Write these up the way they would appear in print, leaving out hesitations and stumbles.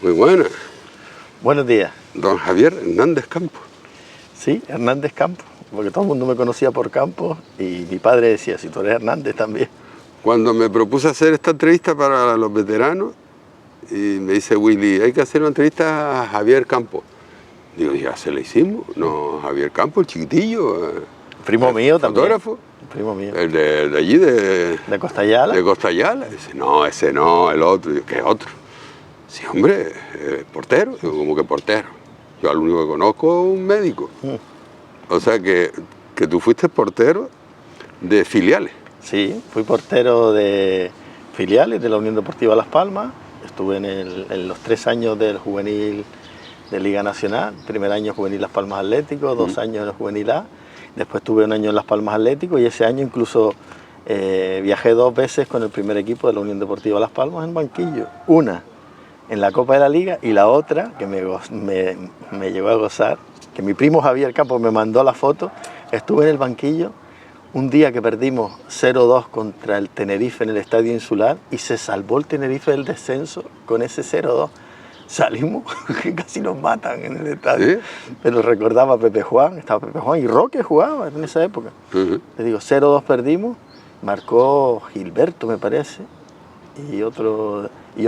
Muy buena. Buenos días. Don Javier Hernández Campos. Sí, Hernández Campos, porque todo el mundo me conocía por Campos y mi padre decía, si tú eres Hernández también. Cuando me propuse hacer esta entrevista para los veteranos, y me dice Willy, hay que hacer una entrevista a Javier Campos. Digo, ya se la hicimos. No, Javier Campos, el chiquitillo. Primo mío también. Fotógrafo. Primo mío. El de allí, ¿De Costayala? De Costayala. Dice, no, ese no, el otro. Digo, ¿qué otro? Sí, hombre, portero. Digo, ¿cómo que portero? Yo al único que conozco es un médico. O sea que tú fuiste portero de filiales. Sí, fui portero de filiales de la Unión Deportiva Las Palmas. Estuve en los 3 años del juvenil de Liga Nacional. Primer año juvenil Las Palmas Atlético, 2 años en el juvenil A. Después tuve 1 año en Las Palmas Atlético y ese año incluso viajé 2 veces con el primer equipo de la Unión Deportiva Las Palmas en banquillo. Una en la Copa de la Liga y la otra, que me llegó a gozar, que mi primo Javier Campos me mandó la foto, estuve en el banquillo un día que perdimos 0-2 contra el Tenerife en el Estadio Insular y se salvó el Tenerife del descenso con ese 0-2. Salimos, que casi nos matan en el estadio. ¿Sí? Pero recordaba a Pepe Juan, estaba Pepe Juan y Roque jugaba en esa época. Le digo, 0-2 perdimos, marcó Gilberto me parece, y yo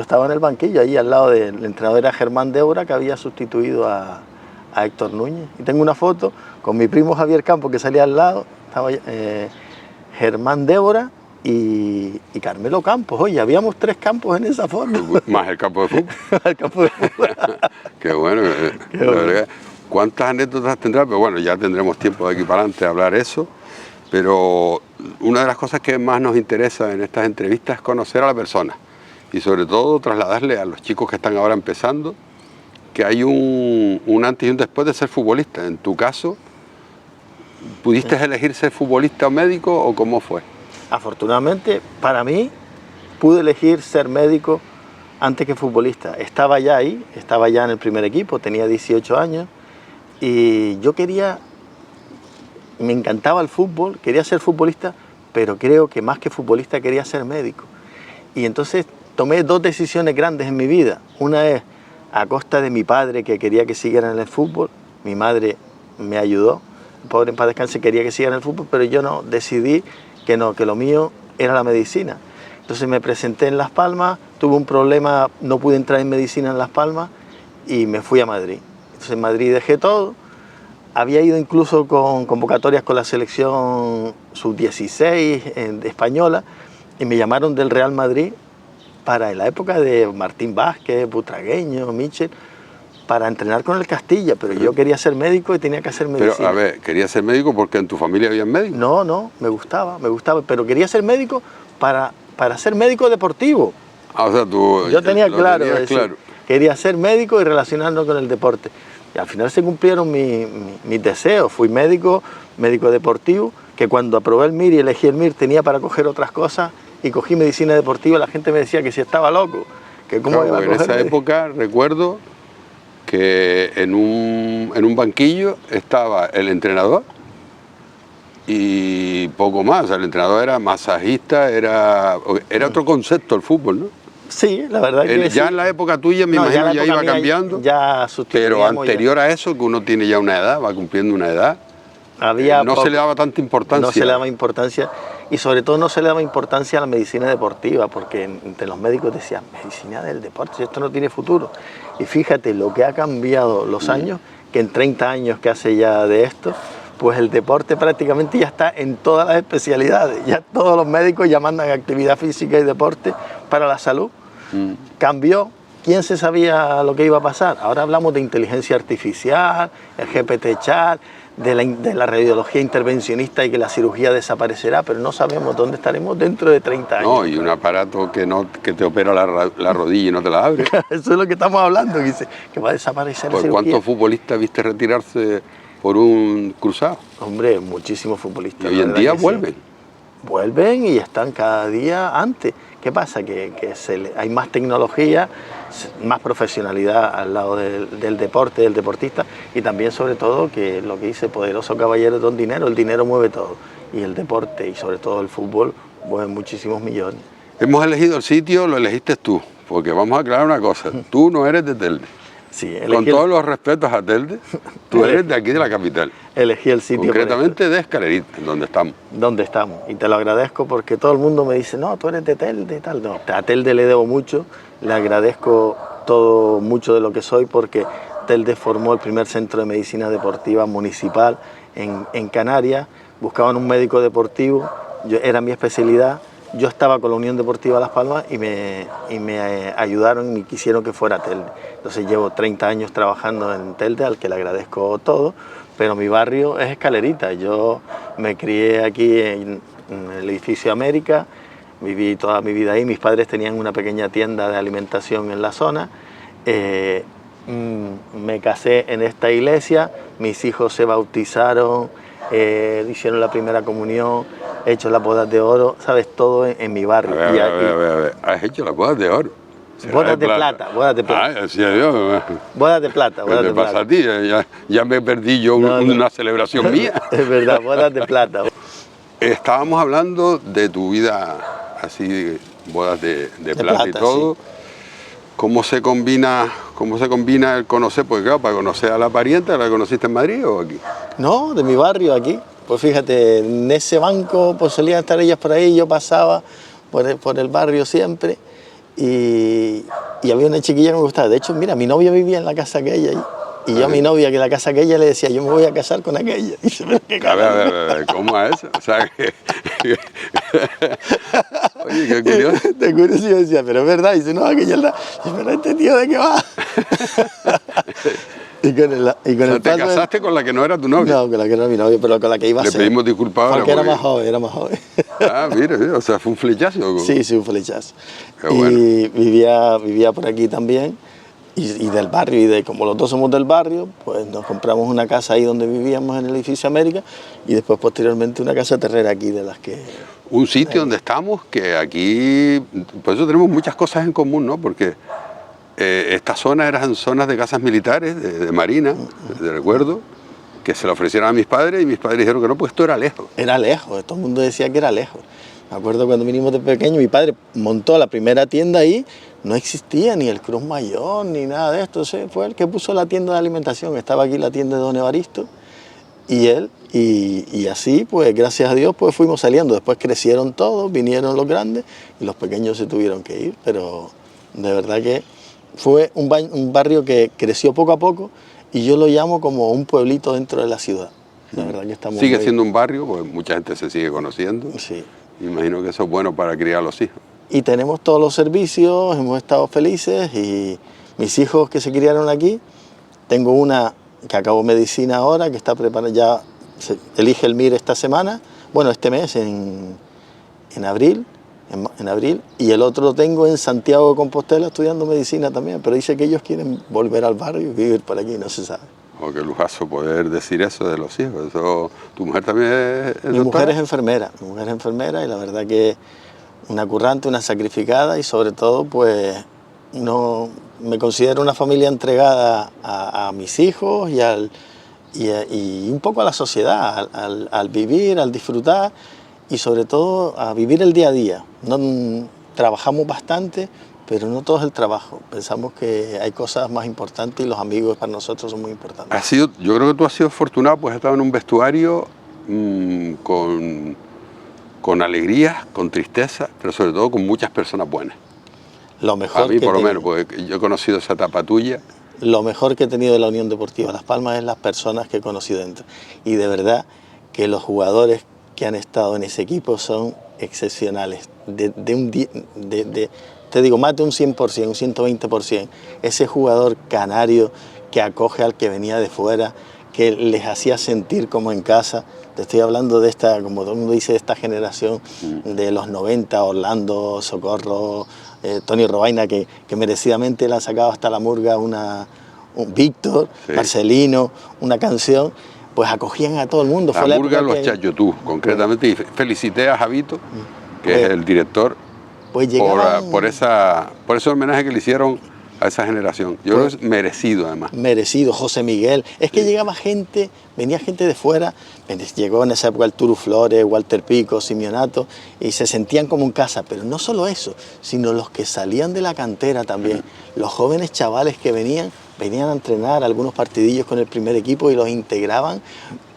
estaba en el banquillo, ahí al lado del entrenador era Germán Débora, que había sustituido a Héctor Núñez. Y tengo una foto con mi primo Javier Campos, que salía al lado, estaba Germán Débora y Carmelo Campos. Oye, habíamos 3 campos en esa foto. Más el campo de fútbol. El campo de fútbol. Qué bueno. Qué bueno. Verdad, ¿cuántas anécdotas tendrá? Pero bueno, ya tendremos tiempo de aquí para adelante de hablar eso. Pero una de las cosas que más nos interesa en estas entrevistas es conocer a la persona. Y sobre todo trasladarle a los chicos que están ahora empezando que hay un antes y un después de ser futbolista. En tu caso, ¿pudiste elegir ser futbolista o médico o cómo fue? Afortunadamente, para mí, pude elegir ser médico antes que futbolista. Estaba ya ahí, estaba ya en el primer equipo, tenía 18 años y yo me encantaba el fútbol, quería ser futbolista, pero creo que más que futbolista quería ser médico. Y entonces tomé 2 decisiones grandes en mi vida. Una es a costa de mi padre, que quería que siguiera en el fútbol. Mi madre me ayudó, el pobre en paz descanse, quería que siguiera en el fútbol, pero yo no, decidí que no, que lo mío era la medicina. Entonces me presenté en Las Palmas, tuve un problema, no pude entrar en medicina en Las Palmas y me fui a Madrid. Entonces en Madrid dejé todo. Había ido incluso con convocatorias con la selección sub-16 española y me llamaron del Real Madrid para en la época de Martín Vázquez, Butragueño, Michel, para entrenar con el Castilla, pero yo quería ser médico y tenía que hacer medicina. Pero a ver, ¿querías ser médico porque en tu familia había médicos? No, me gustaba, pero quería ser médico para ser médico deportivo. O sea, tú yo tenía claro, claro. Quería ser médico y relacionarlo con el deporte. Y al final se cumplieron mis deseos. Fui médico deportivo, que cuando aprobé el MIR y elegí el MIR tenía para coger otras cosas y cogí medicina deportiva. La gente me decía que si estaba loco, que cómo iba a coger. En esa época recuerdo que en un banquillo estaba el entrenador y poco más. O sea, el entrenador era masajista, era otro concepto el fútbol, ¿no? Sí, la verdad que ya sí. En la época tuya, me imagino, ya iba cambiando. Ya pero anterior a eso, que uno tiene ya una edad, va cumpliendo una edad, se le daba tanta importancia. No se le daba importancia, y sobre todo no se le daba importancia a la medicina deportiva, porque entre los médicos decían, medicina del deporte, esto no tiene futuro. Y fíjate lo que ha cambiado los años, que en 30 años que hace ya de esto, pues el deporte prácticamente ya está en todas las especialidades. Ya todos los médicos ya mandan actividad física y deporte para la salud. Cambió. ¿Quién se sabía lo que iba a pasar? Ahora hablamos de inteligencia artificial, el GPT-Chat, de la radiología intervencionista y que la cirugía desaparecerá, pero no sabemos dónde estaremos dentro de 30 años. No, y un aparato que te opera la rodilla y no te la abre. Eso es lo que estamos hablando, que va a desaparecer la cirugía. ¿Cuántos futbolistas viste retirarse por un cruzado? Hombre, muchísimos futbolistas. Y hoy en día vuelven. Sí. Vuelven y están cada día antes. ¿Qué pasa? Que hay más tecnología, más profesionalidad al lado del deporte, del deportista, y también sobre todo que lo que dice poderoso caballero don dinero, el dinero mueve todo, y el deporte y sobre todo el fútbol mueve muchísimos millones. Hemos elegido el sitio, lo elegiste tú, porque vamos a aclarar una cosa, tú no eres de Telde. Sí, Con todos los respetos a Telde, tú eres de aquí de la capital. Elegí el sitio. Concretamente de Escalerita, en donde estamos. Donde estamos. Y te lo agradezco porque todo el mundo me dice, no, tú eres de Telde y tal. No, a Telde le debo mucho, le agradezco todo mucho de lo que soy porque Telde formó el primer centro de medicina deportiva municipal en Canarias. Buscaban un médico deportivo, era mi especialidad. Yo estaba con la Unión Deportiva Las Palmas y me ayudaron y me quisieron que fuera a Telde. Entonces llevo 30 años trabajando en Telde, al que le agradezco todo, pero mi barrio es Escalerita. Yo me crié aquí en el edificio América, viví toda mi vida ahí. Mis padres tenían una pequeña tienda de alimentación en la zona. Me casé en esta iglesia, mis hijos se bautizaron, hicieron la primera comunión, he hecho las bodas de oro, sabes, todo en mi barrio. A ver, has hecho las bodas de oro. Bodas de plata, bodas de plata. Ah, sí, Dios. Bodas de plata, bodas de plata. ¿Qué te pasa a ti? Ya me perdí yo una celebración mía. Es verdad, bodas de plata. Estábamos hablando de tu vida, así, bodas de plata y todo. Sí. ¿Cómo se combina el conocer? Porque claro, para conocer a la parienta, ¿la conociste en Madrid o aquí? No, de mi barrio, aquí. Pues fíjate, en ese banco pues solían estar ellas por ahí, yo pasaba por el barrio siempre y había una chiquilla que me gustaba. De hecho, mira, mi novia vivía en la casa aquella y yo a mi novia, que en la casa aquella, le decía, yo me voy a casar con aquella. Y se me a ver, ¿cómo es eso? O sea, oye, qué curioso. Te curioso, yo decía, pero es verdad. Y dice, no, aquella es la... Y pero este tío, ¿de qué va? ¿Te casaste con la que no era tu novia? No, con la que no era mi novia, pero con la que iba a ser. Le pedimos disculpas ahora. Porque era más joven. Ah, mira, o sea, fue un flechazo. Sí, un flechazo. Qué bueno. Y vivía por aquí también, y del barrio, y como los dos somos del barrio, pues nos compramos una casa ahí donde vivíamos en el edificio América, y después posteriormente una casa terrera aquí de las que... Un sitio donde estamos, que aquí, por eso tenemos muchas cosas en común, ¿no? Porque... estas zonas eran zonas de casas militares, de marina, de recuerdo, que se la ofrecieron a mis padres y mis padres dijeron que no, pues esto era lejos. Era lejos, todo el mundo decía que era lejos. Me acuerdo cuando vinimos de pequeño, mi padre montó la primera tienda ahí, no existía ni el Cruz Mayor ni nada de esto, fue el que puso la tienda de alimentación, estaba aquí la tienda de Don Evaristo y él, y así, pues gracias a Dios, pues fuimos saliendo. Después crecieron todos, vinieron los grandes y los pequeños se tuvieron que ir, pero de verdad que fue un barrio que creció poco a poco y yo lo llamo como un pueblito dentro de la ciudad. La verdad que estamos sigue siendo un barrio, pues mucha gente se sigue conociendo. Sí. Imagino que eso es bueno para criar a los hijos. Y tenemos todos los servicios, hemos estado felices y mis hijos que se criaron aquí, tengo una que acabó medicina ahora, que está preparada, ya elige el MIR esta semana, bueno, este mes, en abril, y el otro lo tengo en Santiago de Compostela estudiando medicina también, pero dice que ellos quieren volver al barrio y vivir por aquí, no se sabe. Oh, qué lujazo poder decir eso de los hijos. Eso, ¿tu mujer también es Mi mujer es enfermera, y la verdad que una currante, una sacrificada y sobre todo pues no, me considero una familia entregada a mis hijos y un poco a la sociedad, al vivir, al disfrutar y sobre todo a vivir el día a día. Trabajamos bastante, pero no todo es el trabajo. Pensamos que hay cosas más importantes y los amigos para nosotros son muy importantes. Yo creo que tú has sido afortunado, pues has estado en un vestuario con alegrías, con tristeza, pero sobre todo con muchas personas buenas. Lo mejor a mí por lo menos, porque yo he conocido esa etapa tuya. Lo mejor que he tenido de la Unión Deportiva Las Palmas es las personas que he conocido dentro. Y de verdad que los jugadores que han estado en ese equipo son excepcionales. Te digo, más de un 100%, un 120%. Ese jugador canario que acoge al que venía de fuera, que les hacía sentir como en casa. Te estoy hablando de esta, como todo el mundo dice, de esta generación de los 90, Orlando, Socorro, Tony Robaina, que merecidamente le han sacado hasta la murga un Víctor, sí. Marcelino, una canción. Pues acogían a todo el mundo. La murga los Chayotú, concretamente, y felicité a Javito, que es el director, pues por ese homenaje que le hicieron a esa generación. Yo creo que es merecido además. Merecido, José Miguel. Es que llegaba gente, venía gente de fuera, llegó en esa época el Turu Flores, Walter Pico, Simeonato, y se sentían como en casa. Pero no solo eso, sino los que salían de la cantera también. Los jóvenes chavales que venían a entrenar algunos partidillos con el primer equipo y los integraban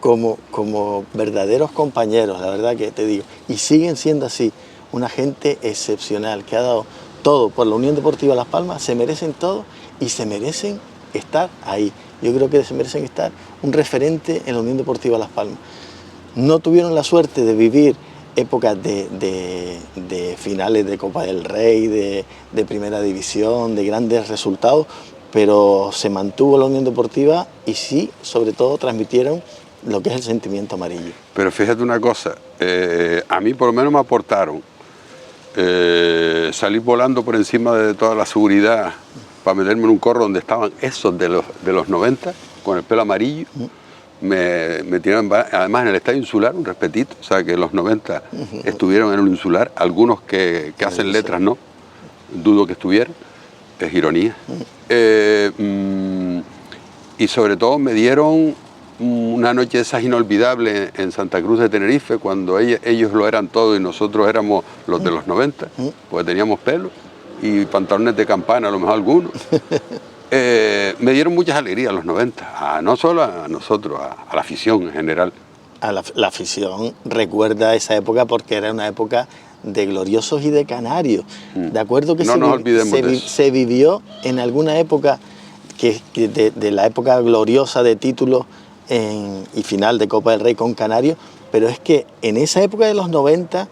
como verdaderos compañeros, la verdad que te digo. Y siguen siendo así, una gente excepcional que ha dado todo por la Unión Deportiva Las Palmas, se merecen todo y se merecen estar ahí. Yo creo que se merecen estar un referente en la Unión Deportiva Las Palmas. No tuvieron la suerte de vivir épocas de finales de Copa del Rey, de Primera División, de grandes resultados, pero se mantuvo la Unión Deportiva y sí, sobre todo, transmitieron lo que es el sentimiento amarillo. Pero fíjate una cosa, a mí por lo menos me aportaron salir volando por encima de toda la seguridad para meterme en un corro donde estaban esos de los 90, con el pelo amarillo. Me tiraron, además en el estadio insular, un respetito, o sea que los 90 estuvieron en un insular, algunos que hacen letras no, dudo que estuvieran, es ironía. Y sobre todo me dieron una noche de esas inolvidables en Santa Cruz de Tenerife, cuando ellos lo eran todo y nosotros éramos los de los 90, porque teníamos pelo y pantalones de campana, a lo mejor algunos. Me dieron muchas alegrías los 90, no solo a nosotros, a la afición en general. A la afición recuerda esa época porque era una época de gloriosos y de canarios. De acuerdo que se vivió en alguna época de la época gloriosa de títulos y final de Copa del Rey con Canarios, pero es que en esa época de los 90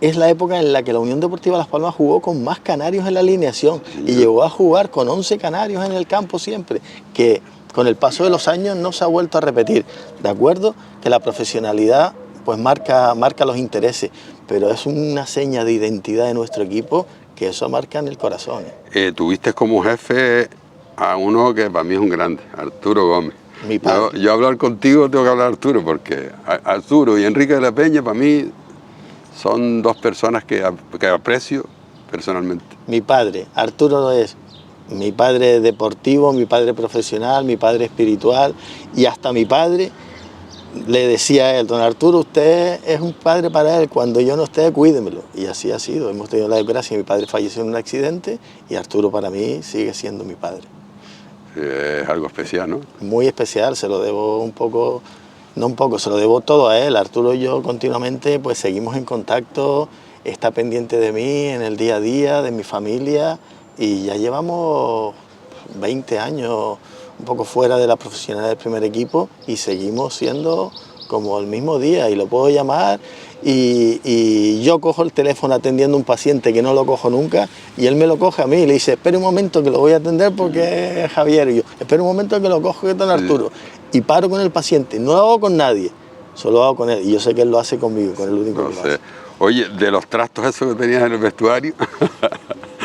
es la época en la que la Unión Deportiva Las Palmas jugó con más canarios en la alineación y llegó a jugar con 11 canarios en el campo siempre, que con el paso de los años no se ha vuelto a repetir. De acuerdo que la profesionalidad pues marca los intereses, pero es una seña de identidad de nuestro equipo que eso marca en el corazón. Tuviste como jefe a uno que para mí es un grande, Arturo Gómez. Mi padre. Yo hablar contigo tengo que hablar Arturo, porque Arturo y Enrique de la Peña para mí son dos personas que aprecio personalmente. Mi padre, Arturo es mi padre deportivo, mi padre profesional, mi padre espiritual, y hasta mi padre le decía a él: don Arturo, usted es un padre para él, cuando yo no esté, cuídemelo. Y así ha sido, hemos tenido la desgracia, mi padre falleció en un accidente y Arturo para mí sigue siendo mi padre. Es algo especial, ¿no? Muy especial, se lo debo se lo debo todo a él. Arturo y yo continuamente pues seguimos en contacto, está pendiente de mí en el día a día, de mi familia, y ya llevamos 20 años un poco fuera de la profesionalidad del primer equipo y seguimos siendo como el mismo día, y lo puedo llamar y yo cojo el teléfono atendiendo a un paciente que no lo cojo nunca y él me lo coge a mí y le dice: espere un momento que lo voy a atender porque es Javier, y yo: espere un momento que lo cojo, que es don Arturo. Y paro con el paciente, no lo hago con nadie, solo hago con él, y yo sé que él lo hace conmigo, con el único que lo hace. Oye, de los trastos esos que tenías en el vestuario,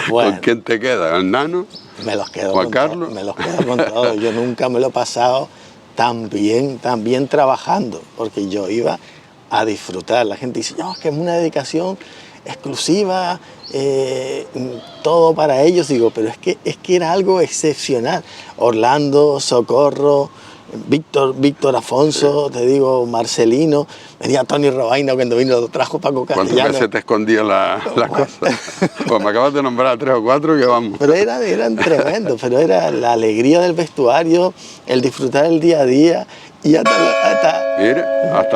bueno, ¿con quién te queda? ¿El Nano? Me los quedo ¿Juan Carlos? Me los quedo con todos. Yo nunca me lo he pasado tan bien trabajando, porque yo iba a disfrutar. La gente dice: no, es que es una dedicación exclusiva, todo para ellos. Digo, pero es que era algo excepcional. Orlando, Socorro, Víctor Afonso, te digo, Marcelino, venía Tony Robaina cuando vino, lo trajo Paco Castellano. ¿Cuántas veces te escondía la cosa? Pues me acabas de nombrar a 3 o 4 que vamos. Pero eran tremendos, pero era la alegría del vestuario, el disfrutar el día a día, y hasta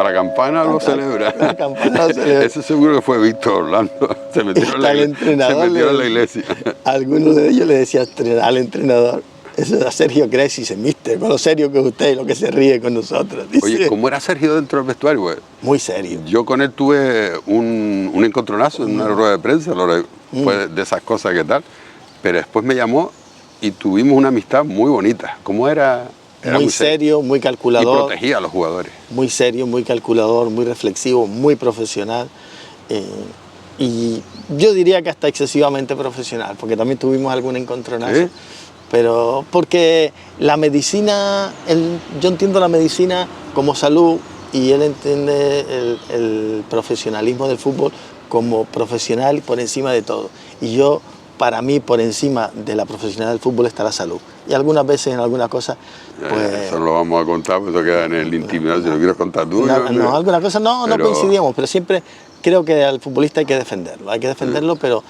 la campana lo celebra. La campana lo celebra. Ese seguro que fue Víctor Orlando. Se metió en la iglesia. Algunos de ellos le decían al entrenador: eso era Sergio Cresci, dice: mister, con lo serio que es usted y lo que se ríe con nosotros. Dice. Oye, ¿cómo era Sergio dentro del vestuario, güey? Muy serio. Yo con él tuve un encontronazo en una rueda de prensa, fue de esas cosas que tal, pero después me llamó y tuvimos una amistad muy bonita. ¿Cómo era? Era muy serio, muy calculador. Y protegía a los jugadores. Muy serio, muy calculador, muy reflexivo, muy profesional. Y yo diría que hasta excesivamente profesional, porque también tuvimos algún encontronazo. ¿Sí? Pero porque la medicina, yo entiendo la medicina como salud y él entiende el profesionalismo del fútbol como profesional por encima de todo. Y yo para mí, por encima de la profesional del fútbol está la salud. Y algunas veces en algunas cosas, pues... Eso no lo vamos a contar, pues eso queda en el intimidad, si lo quieres contar tú. No, algunas cosas no coincidíamos, pero siempre creo que al futbolista hay que defenderlo, pero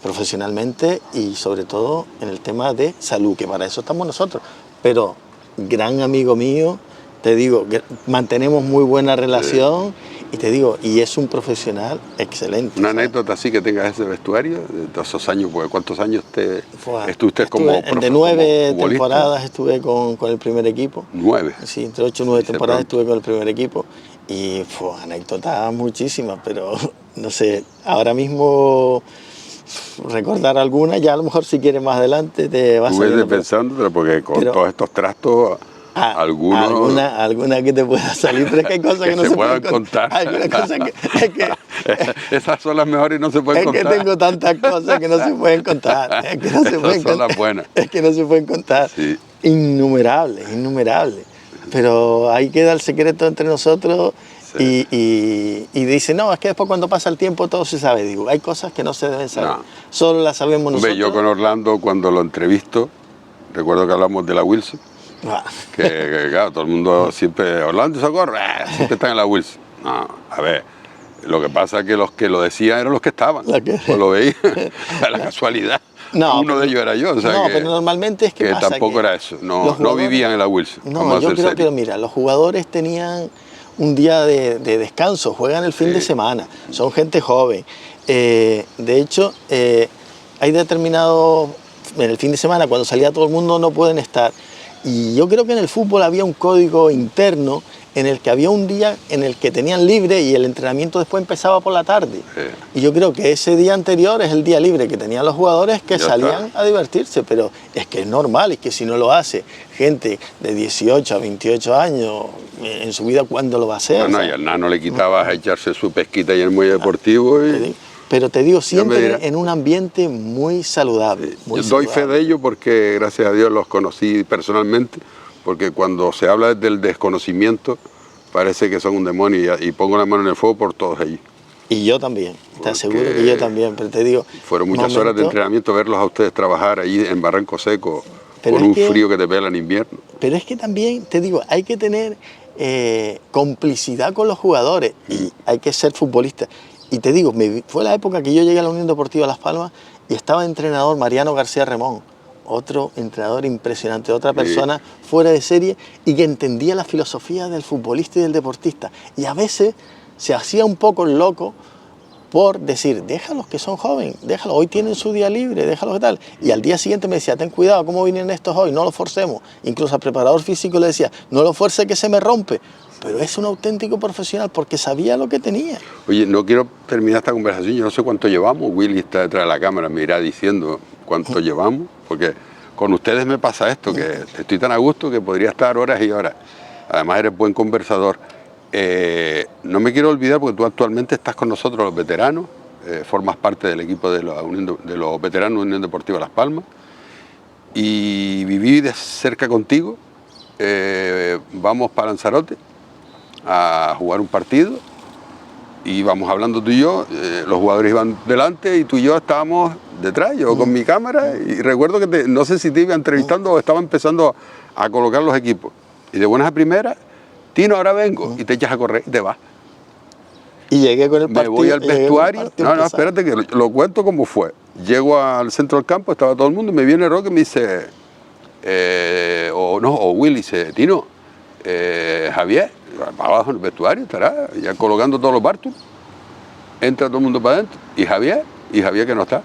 profesionalmente y sobre todo en el tema de salud, que para eso estamos nosotros. Pero gran amigo mío, te digo, que mantenemos muy buena relación. Y te digo, y es un profesional excelente. Una anécdota así que tengas ese vestuario, de todos esos años, pues, ¿cuántos años estuviste como profesor? De 9 temporadas estuve con el primer equipo. 9. Sí, entre 8 y 9 temporadas estuve con el primer equipo. Y fue anécdotas muchísimas, pero no sé, ahora mismo recordar alguna, ya a lo mejor si quieres más adelante te vas a Estuve pensando, porque con todos estos trastos... Alguna que te pueda salir, pero es que hay cosas que no se pueden contar. Algunas cosas esas son las mejores y no se pueden contar. Es que tengo tantas cosas que no se pueden contar. Es que no se pueden contar. Son las buenas. Es que no se pueden contar. Sí. Innumerables. Pero ahí queda el secreto entre nosotros. Sí. Y dice, no, es que después cuando pasa el tiempo todo se sabe. Digo, hay cosas que no se deben saber. No. Solo las sabemos nosotros. Yo con Orlando, cuando lo entrevisto, recuerdo que hablamos de la Wilson. Que claro, todo el mundo siempre, Orlando Socorro, siempre están en la Wilson. No, a ver, lo que pasa es que los que lo decían eran los que estaban, pues lo veía, la casualidad. No, uno de ellos era yo, o sea no, pero normalmente es que pasa tampoco era eso, no vivían en la Wilson. No, yo creo que, mira, los jugadores tenían un día de descanso, juegan el fin de semana, son gente joven. De hecho, hay determinados, en el fin de semana, cuando salía todo el mundo, no pueden estar. Y yo creo que en el fútbol había un código interno en el que había un día en el que tenían libre y el entrenamiento después empezaba por la tarde. Y yo creo que ese día anterior es el día libre que tenían los jugadores que salían a divertirse, pero es que es normal, es que si no lo hace gente de 18 a 28 años en su vida, ¿cuándo lo va a hacer? No, y al nano le quitabas a echarse su pesquita y el muelle deportivo y... Pero te digo, siempre en un ambiente muy saludable. Yo doy fe de ello porque, gracias a Dios, los conocí personalmente, porque cuando se habla del desconocimiento, parece que son un demonio y pongo la mano en el fuego por todos ellos. Y yo también, te aseguro que yo también, pero te digo... Fueron muchas horas de entrenamiento verlos a ustedes trabajar ahí en Barranco Seco, con un frío que te pela en invierno. Pero es que también, te digo, hay que tener complicidad con los jugadores y hay que ser futbolista. Y te digo, fue la época que yo llegué a la Unión Deportiva Las Palmas y estaba de entrenador Mariano García Remón, otro entrenador impresionante, otra persona fuera de serie y que entendía la filosofía del futbolista y del deportista. Y a veces se hacía un poco el loco por decir, déjalos que son jóvenes, déjalos, hoy tienen su día libre, déjalos que tal. Y al día siguiente me decía, ten cuidado, ¿cómo vienen estos hoy? No los forcemos. Incluso al preparador físico le decía, no lo fuerce que se me rompe. Pero es un auténtico profesional porque sabía lo que tenía. Oye, no quiero terminar esta conversación, yo no sé cuánto llevamos, Willy está detrás de la cámara, me irá diciendo cuánto llevamos, porque con ustedes me pasa esto, que estoy tan a gusto que podría estar horas y horas. Además eres buen conversador. No me quiero olvidar porque tú actualmente estás con nosotros los veteranos, formas parte del equipo de los veteranos de Unión Deportiva Las Palmas y viví de cerca contigo, vamos para Lanzarote a jugar un partido y íbamos hablando tú y yo, los jugadores iban delante y tú y yo estábamos detrás, yo con mi cámara y recuerdo que no sé si te iba entrevistando o estaba empezando a colocar los equipos y de buenas a primeras, Tino, ahora vengo y te echas a correr y te vas. Y llegué con el partido. Me voy al vestuario, no, espérate que lo cuento como fue. Llego al centro del campo, estaba todo el mundo y me viene Roque y me dice, o Willy dice, Tino, Javier, abajo en el vestuario estará ya colocando todos los bártulos, entra todo el mundo para adentro y Javier que no está,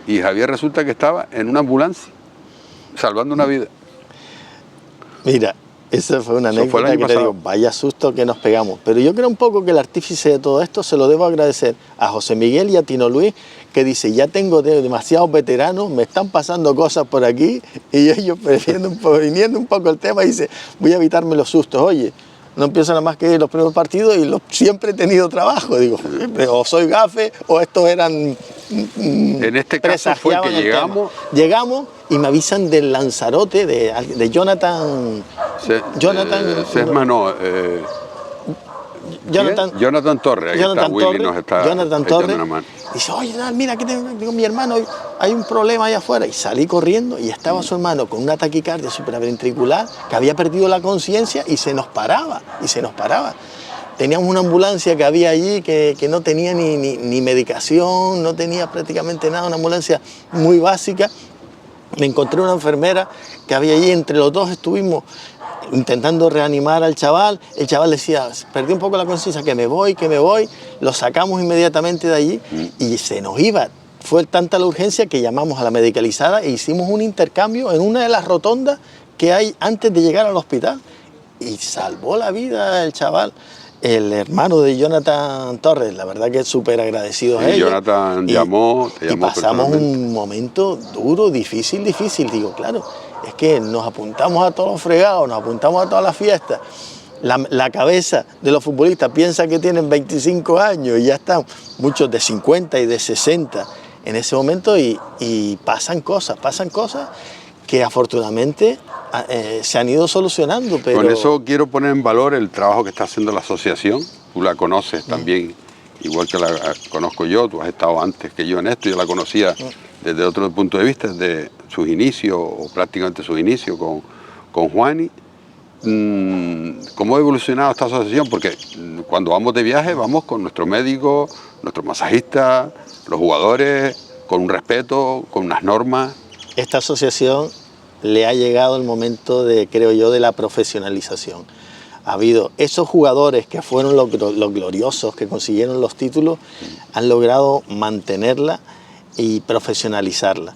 y Javier resulta que estaba en una ambulancia salvando una vida. Mira, esa fue una anécdota que te digo, vaya susto que nos pegamos, pero yo creo un poco que el artífice de todo esto se lo debo agradecer a José Miguel y a Tino Luis, que dice, ya tengo demasiados veteranos, me están pasando cosas por aquí, y ellos viniendo un poco el tema, dice, voy a evitarme los sustos, oye, no empiezo nada más que los primeros partidos y siempre he tenido trabajo, digo, o soy gafe o estos eran... En este caso fue que llegamos y me avisan del Lanzarote, de Jonathan... Jonathan Torres, ahí Jonathan está, Willy Torres, nos está Jonathan echando Torres una mano. dice, oye, mira, aquí tengo mi hermano, hay un problema allá afuera. Y salí corriendo y estaba su hermano con una taquicardia supraventricular que había perdido la conciencia y se nos paraba. Teníamos una ambulancia que había allí que no tenía ni medicación, no tenía prácticamente nada, una ambulancia muy básica. Me encontré una enfermera que había allí, entre los dos estuvimos intentando reanimar al chaval. El chaval decía, perdí un poco la conciencia, que me voy, lo sacamos inmediatamente de allí y se nos iba. Fue tanta la urgencia que llamamos a la medicalizada e hicimos un intercambio en una de las rotondas que hay antes de llegar al hospital y salvó la vida el chaval. El hermano de Jonathan Torres, la verdad que es súper agradecido a ellos. Jonathan te llamó y pasamos personalmente. un momento duro, difícil. Digo, claro, es que nos apuntamos a todos los fregados, nos apuntamos a todas las fiestas. La cabeza de los futbolistas piensa que tienen 25 años y ya están muchos de 50 y de 60 en ese momento y pasan cosas que afortunadamente se han ido solucionando. Pero... Con eso quiero poner en valor el trabajo que está haciendo la asociación. Tú la conoces también, igual que la conozco yo, tú has estado antes que yo en esto, yo la conocía desde otro punto de vista, desde sus inicios, o prácticamente sus inicios con Juani. ¿Cómo ha evolucionado esta asociación? Porque cuando vamos de viaje vamos con nuestro médico, nuestro masajista, los jugadores, con un respeto, con unas normas. Esta asociación le ha llegado el momento creo yo, de la profesionalización. Ha habido esos jugadores que fueron los gloriosos, que consiguieron los títulos, han logrado mantenerla y profesionalizarla.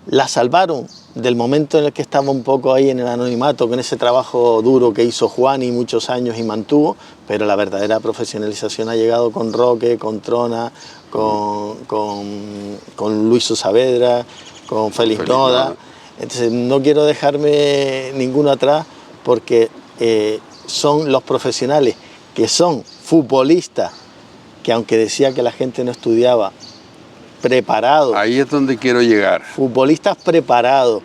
La salvaron del momento en el que estaba un poco ahí en el anonimato, con ese trabajo duro que hizo Juan y muchos años y mantuvo, pero la verdadera profesionalización ha llegado con Roque, con Trona, con Luis Saavedra, con Félix Noda. Entonces no quiero dejarme ninguno atrás porque son los profesionales que son futbolistas, que aunque decía que la gente no estudiaba, preparados. Ahí es donde quiero llegar. Futbolistas preparados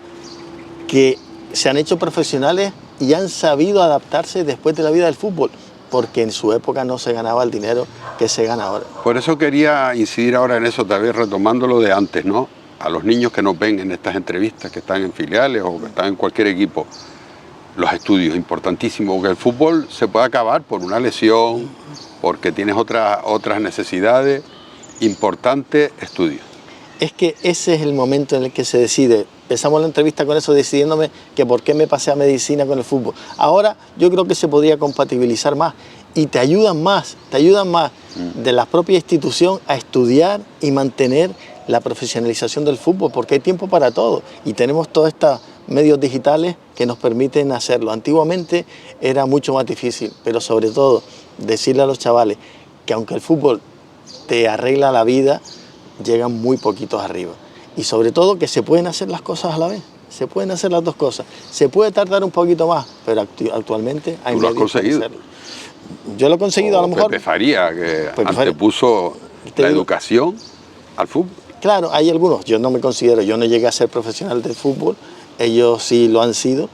que se han hecho profesionales y han sabido adaptarse después de la vida del fútbol, porque en su época no se ganaba el dinero que se gana ahora. Por eso quería incidir ahora en eso, tal vez retomando lo de antes, ¿no? A los niños que nos ven en estas entrevistas, que están en filiales o que están en cualquier equipo, los estudios, importantísimo, porque el fútbol se puede acabar por una lesión, porque tienes otras necesidades. Importante estudio. Es que ese es el momento en el que se decide. Empezamos la entrevista con eso, decidiéndome que por qué me pasé a medicina con el fútbol. Ahora yo creo que se podría compatibilizar más y te ayudan más de la propia institución a estudiar y mantener la profesionalización del fútbol, porque hay tiempo para todo y tenemos todos estos medios digitales que nos permiten hacerlo. Antiguamente era mucho más difícil, pero sobre todo decirle a los chavales que aunque el fútbol te arregla la vida, llegan muy poquitos arriba. Y sobre todo que se pueden hacer las cosas a la vez, se pueden hacer las dos cosas. Se puede tardar un poquito más, pero actualmente hay medios para hacerlo. Yo lo he conseguido, a lo mejor. Pepe Faría, que Pepe antepuso la educación al fútbol. Claro, hay algunos, yo no me considero, yo no llegué a ser profesional del fútbol, ellos sí lo han sido,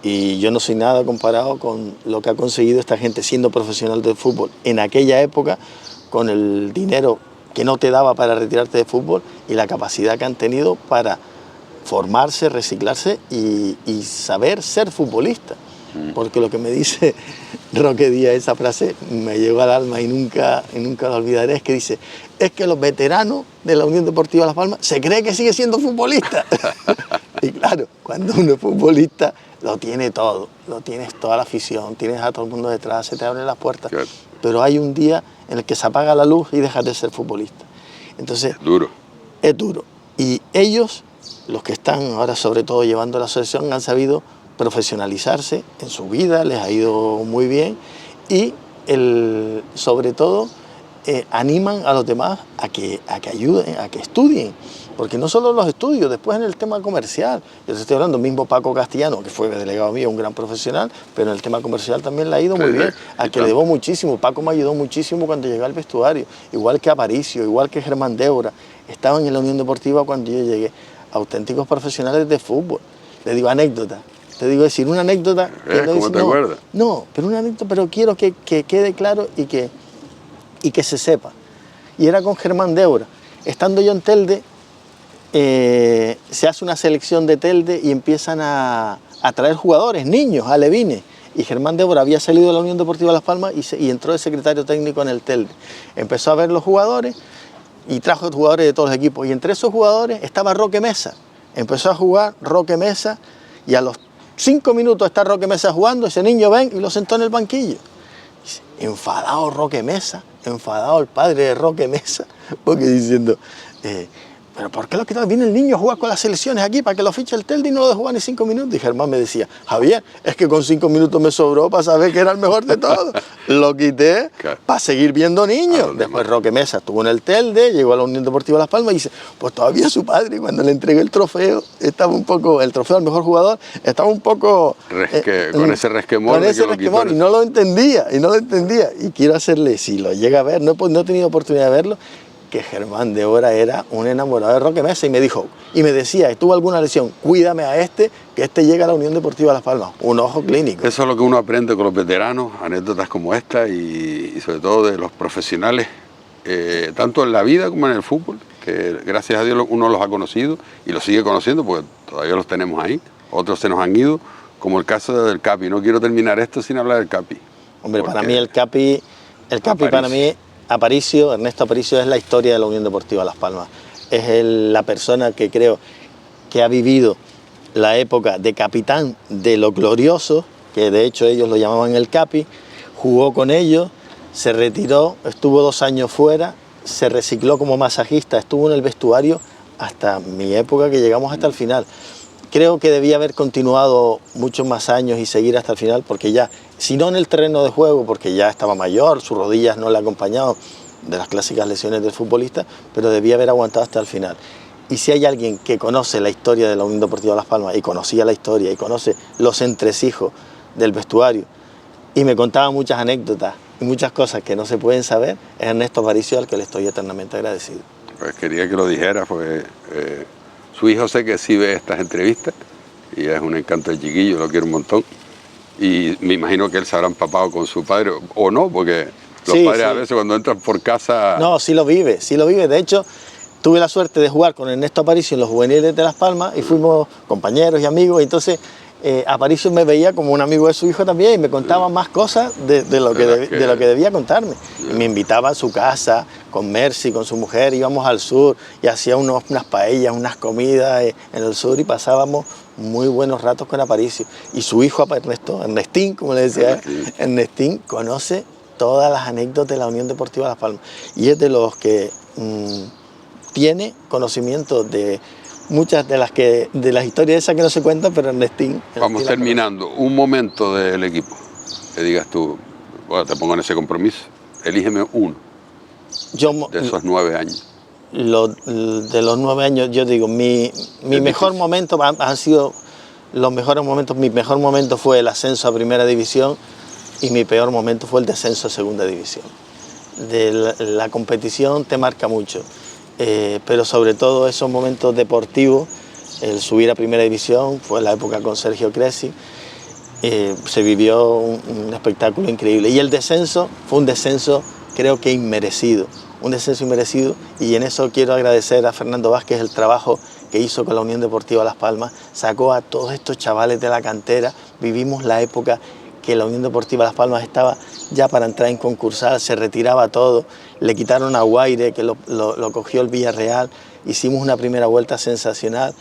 y yo no soy nada comparado con lo que ha conseguido esta gente siendo profesional del fútbol en aquella época, con el dinero que no te daba para retirarte de fútbol y la capacidad que han tenido para formarse, reciclarse y saber ser futbolista. Porque lo que me dice Roque Díaz, esa frase me llegó al alma y nunca la olvidaré, es que dice, es que los veteranos de la Unión Deportiva Las Palmas se cree que sigue siendo futbolista. Y claro, cuando uno es futbolista lo tiene todo, lo tienes toda la afición, tienes a todo el mundo detrás, se te abren las puertas. Claro. Pero hay un día en el que se apaga la luz y dejas de ser futbolista. Entonces, es duro. Es duro. Y ellos, los que están ahora sobre todo llevando la asociación, han sabido profesionalizarse en su vida, les ha ido muy bien y sobre todo animan a los demás a que ayuden, a que estudien. Porque no solo los estudios, después en el tema comercial. Yo te estoy hablando, mismo Paco Castellano, que fue delegado mío, un gran profesional, pero en el tema comercial también le ha ido muy bien, a que le debo muchísimo. Paco me ayudó muchísimo cuando llegué al vestuario, igual que Aparicio, igual que Germán Débora. Estaban en la Unión Deportiva cuando yo llegué, auténticos profesionales de fútbol. Le digo anécdota, te digo decir una anécdota. ¿Cómo te acuerdas? No, pero una anécdota, pero quiero que quede claro y que y que se sepa. Y era con Germán Deura. Estando yo en Telde, se hace una selección de Telde y empiezan a traer jugadores, niños, alevines. Y Germán Deura había salido de la Unión Deportiva Las Palmas y entró de secretario técnico en el Telde. Empezó a ver los jugadores y trajo jugadores de todos los equipos. Y entre esos jugadores estaba Roque Mesa. Empezó a jugar Roque Mesa y a los 5 minutos está Roque Mesa jugando, ese niño ven y lo sentó en el banquillo. Enfadado Roque Mesa, enfadado el padre de Roque Mesa, porque diciendo, pero ¿por qué lo quitó? Viene el niño a jugar con las selecciones aquí para que lo fiche el Telde y no lo deja jugar ni 5 minutos. Y Germán me decía, Javier, es que con 5 minutos me sobró para saber que era el mejor de todos. Lo quité para seguir viendo niños. Después Roque Mesa estuvo en el Telde, llegó a la Unión Deportiva Las Palmas y dice, pues todavía su padre, cuando le entregué el trofeo, estaba un poco, el trofeo al mejor jugador, estaba un poco... con ese resquemor. Con ese resquemor, y no lo entendía, Y quiero hacerle, si lo llega a ver, no he tenido oportunidad de verlo, que Germán Deura era un enamorado de Roque Mesa y me dijo, y me decía, ¿tuvo alguna lesión? Cuídame a que este llega a la Unión Deportiva Las Palmas, un ojo clínico. Eso es lo que uno aprende con los veteranos, anécdotas como esta y sobre todo de los profesionales, tanto en la vida como en el fútbol, que gracias a Dios uno los ha conocido y los sigue conociendo porque todavía los tenemos ahí, otros se nos han ido, como el caso del Capi. No quiero terminar esto sin hablar del Capi. Hombre, para mí el Capi para mí... Aparicio, Ernesto Aparicio es la historia de la Unión Deportiva Las Palmas. Es la persona que creo que ha vivido la época de capitán de los gloriosos, que de hecho ellos lo llamaban el Capi, jugó con ellos, se retiró, estuvo 2 años fuera, se recicló como masajista, estuvo en el vestuario hasta mi época, que llegamos hasta el final. Creo que debía haber continuado muchos más años y seguir hasta el final, porque ya, si no en el terreno de juego, porque ya estaba mayor, sus rodillas no le acompañaban de las clásicas lesiones del futbolista, pero debía haber aguantado hasta el final. Y si hay alguien que conoce la historia de la Unión Deportiva Las Palmas, y conocía la historia, y conoce los entresijos del vestuario, y me contaba muchas anécdotas y muchas cosas que no se pueden saber, es Ernesto Aparicio, al que le estoy eternamente agradecido. Pues quería que lo dijera, porque... su hijo sé que sí ve estas entrevistas y es un encanto de chiquillo, lo quiero un montón. Y me imagino que él se habrá empapado con su padre, o no, porque los padres a veces cuando entran por casa... No, sí lo vive. De hecho, tuve la suerte de jugar con Ernesto Aparicio en los juveniles de Las Palmas y fuimos compañeros y amigos, y entonces Aparicio me veía como un amigo de su hijo también y me contaba más cosas de lo que debía contarme. Y me invitaba a su casa con Mercy, con su mujer, íbamos al sur y hacía unas paellas, unas comidas en el sur y pasábamos muy buenos ratos con Aparicio. Y su hijo Ernestín, como le decía, Ernestín conoce todas las anécdotas de la Unión Deportiva Las Palmas y es de los que tiene conocimiento de muchas de las historias esas que no se cuentan, pero Ernestín... Vamos terminando. Un momento del equipo que digas tú, bueno, te pongo en ese compromiso, elígeme uno de esos 9 años. De los 9 años, yo digo, mi mejor momento han sido los mejores momentos. Mi mejor momento fue el ascenso a Primera División y mi peor momento fue el descenso a Segunda División. La competición te marca mucho. Pero sobre todo esos momentos deportivos, el subir a Primera División, fue la época con Sergio Cresci, se vivió un espectáculo increíble. Y el descenso fue un descenso, creo que inmerecido, y en eso quiero agradecer a Fernando Vázquez el trabajo que hizo con la Unión Deportiva Las Palmas, sacó a todos estos chavales de la cantera, vivimos la época que la Unión Deportiva Las Palmas estaba ya para entrar en concursal, se retiraba todo, le quitaron a Guaire, que lo cogió el Villarreal, hicimos una primera vuelta sensacional,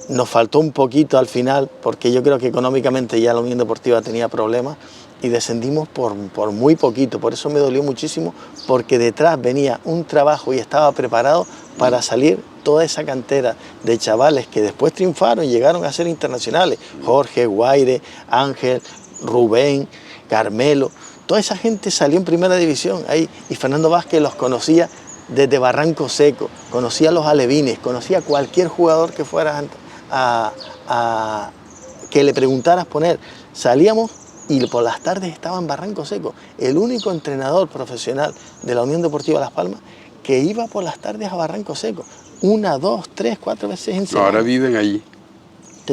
nos faltó un poquito al final, porque yo creo que económicamente ya la Unión Deportiva tenía problemas, y descendimos por muy poquito, por eso me dolió muchísimo, porque detrás venía un trabajo y estaba preparado para salir toda esa cantera de chavales que después triunfaron y llegaron a ser internacionales, Jorge, Guaire, Ángel, Rubén, Carmelo, toda esa gente salió en Primera División ahí, y Fernando Vázquez los conocía desde Barranco Seco, conocía a los alevines, conocía a cualquier jugador que fuera que le preguntaras por él. Salíamos y por las tardes estaba en Barranco Seco, el único entrenador profesional de la Unión Deportiva Las Palmas que iba por las tardes a Barranco Seco, 1, 2, 3, 4 veces en semana. Ahora viven allí.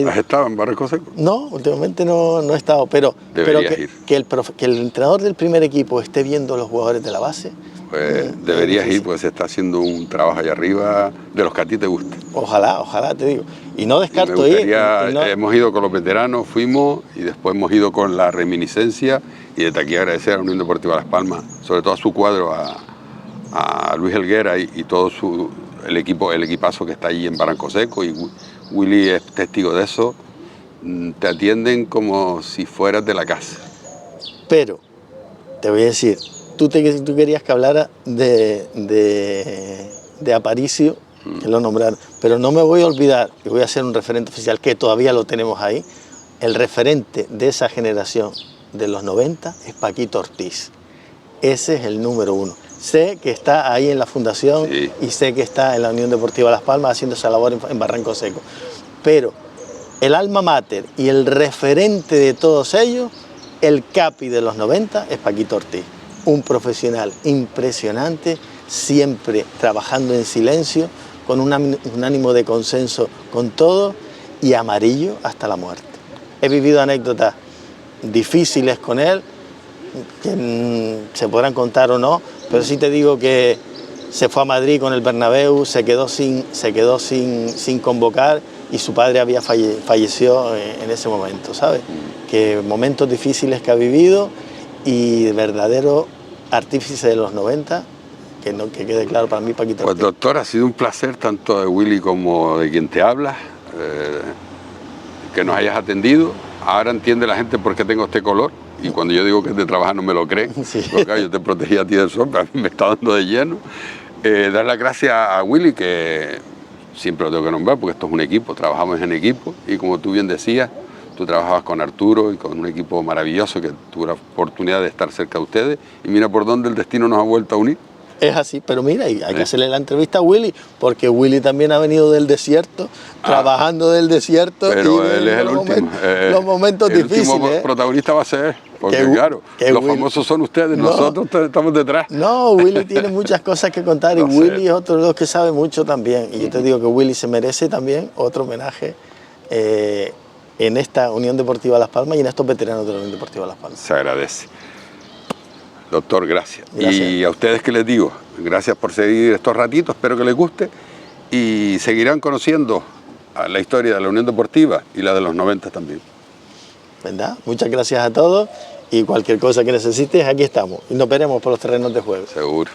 ¿Has estado en Barranco Seco? No, últimamente no he estado, pero que el entrenador del primer equipo esté viendo a los jugadores de la base, pues deberías ir, pues se está haciendo un trabajo allá arriba de los que a ti te gusta. Ojalá, te digo. Y no descarto Hemos ido con los veteranos, fuimos, y después hemos ido con la reminiscencia, y desde aquí agradecer a la Unión Deportiva Las Palmas, sobre todo a su cuadro, a Luis Helguera y todo el equipazo que está allí en Barranco Seco, y Willy es testigo de eso. Te atienden como si fueras de la casa. Pero, te voy a decir, tú querías que hablara de Aparicio, que lo nombraron, pero no me voy a olvidar, y voy a hacer un referente oficial, que todavía lo tenemos ahí. El referente de esa generación de los 90 es Paquito Ortiz. Ese es el número 1. Sé que está ahí en la fundación, sí, y sé que está en la Unión Deportiva Las Palmas haciendo esa labor en Barranco Seco. Pero el alma mater y el referente de todos ellos, el capi de los 90, es Paquito Ortiz. Un profesional impresionante, siempre trabajando en silencio, con un ánimo de consenso con todo, y amarillo hasta la muerte. He vivido anécdotas difíciles con él, que se podrán contar o no, pero sí te digo que se fue a Madrid con el Bernabéu, se quedó sin convocar, y su padre falleció en ese momento, ¿sabes? Que momentos difíciles que ha vivido, y verdadero artífice de los 90, que quede claro para mí, Paquito. Pues doctor, ha sido un placer tanto de Willy como de quien te habla, que nos hayas atendido. Ahora entiende la gente por qué tengo este color, y cuando yo digo que es de trabajar no me lo creen, sí, porque claro, yo te protegí a ti del sol, pero a mí me está dando de lleno. Dar las gracias a Willy, que siempre lo tengo que nombrar porque esto es un equipo, trabajamos en equipo, y como tú bien decías, tú trabajabas con Arturo y con un equipo maravilloso que tuvo la oportunidad de estar cerca de ustedes, y mira por dónde el destino nos ha vuelto a unir. Es así, pero mira, hay que hacerle la entrevista a Willy, porque Willy también ha venido del desierto, trabajando del desierto. Pero él es el último. Los momentos difíciles. El último protagonista va a ser él, porque claro, los famosos son ustedes, nosotros estamos detrás. No, Willy tiene muchas cosas que contar, y Willy es otro de los que sabe mucho también. Y yo te digo que Willy se merece también otro homenaje en esta Unión Deportiva Las Palmas y en estos veteranos de la Unión Deportiva Las Palmas. Se agradece. Doctor, gracias. Y a ustedes, que les digo, gracias por seguir estos ratitos, espero que les guste, y seguirán conociendo la historia de la Unión Deportiva y la de los 90 también. ¿Verdad? Muchas gracias a todos, y cualquier cosa que necesites, aquí estamos, y nos veremos por los terrenos de juego. Seguro.